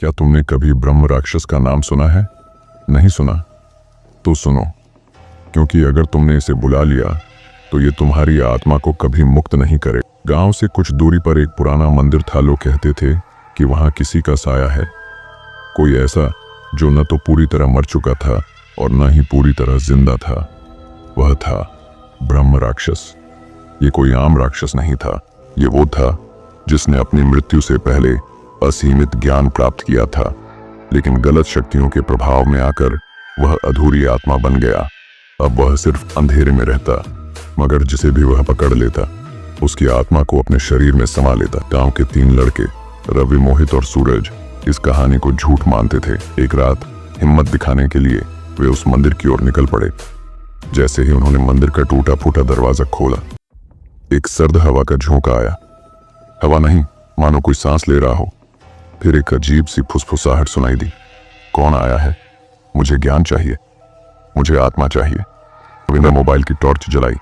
क्या तुमने कभी ब्रह्म राक्षस का नाम सुना है? नहीं सुना? तो सुनो, क्योंकि अगर तुमने इसे बुला लिया तो ये तुम्हारी आत्मा को कभी मुक्त नहीं करे। गांव से कुछ दूरी पर एक पुराना मंदिर था। लोग कहते थे कि वहां किसी का साया है, कोई ऐसा जो न तो पूरी तरह मर चुका था और न ही पूरी तरह जिंदा था। वह था ब्रह्म राक्षस। ये कोई आम राक्षस नहीं था, ये वो था जिसने अपनी मृत्यु से पहले असीमित ज्ञान प्राप्त किया था, लेकिन गलत शक्तियों के प्रभाव में आकर वह अधूरी आत्मा बन गया। अब वह सिर्फ अंधेरे में रहता, मगर जिसे भी वह पकड़ लेता उसकी आत्मा को अपने शरीर में समा लेता। गांव के 3 लड़के रवि, मोहित और सूरज इस कहानी को झूठ मानते थे। एक रात हिम्मत दिखाने के लिए वे उस मंदिर की ओर निकल पड़े। जैसे ही उन्होंने मंदिर का टूटा फूटा दरवाजा खोला, एक सर्द हवा का झोंका आया। हवा नहीं, मानो कोई सांस ले रहा हो। फिर एक अजीब सी फुसफुसाहट सुनाई दी। कौन आया है? मुझे ज्ञान चाहिए, मुझे आत्मा चाहिए। रविंद्र मोबाइल की टॉर्च जलाई,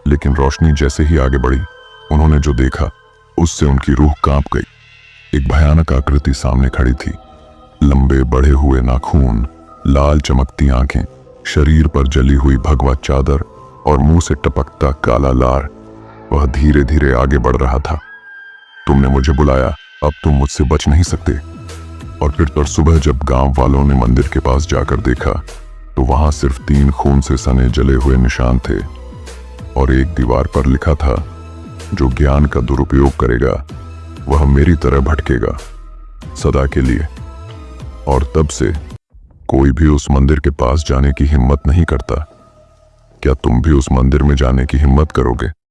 लेकिन रोशनी जैसे ही आगे बढ़ी, उन्होंने जो देखा उससे उनकी रूह कांप गई। एक भयानक आकृति सामने खड़ी थी। लंबे बढ़े हुए नाखून, लाल चमकती आंखें, शरीर पर जली हुई भगवा चादर और मुंह से टपकता काला लार। वह धीरे धीरे आगे बढ़ रहा था। तुमने मुझे बुलाया, अब तुम मुझसे बच नहीं सकते। और फिर सुबह जब गांव वालों ने मंदिर के पास जाकर देखा तो वहां सिर्फ 3 खून से सने जले हुए निशान थे और एक दीवार पर लिखा था, जो ज्ञान का दुरुपयोग करेगा वह मेरी तरह भटकेगा सदा के लिए। और तब से कोई भी उस मंदिर के पास जाने की हिम्मत नहीं करता। क्या तुम भी उस मंदिर में जाने की हिम्मत करोगे?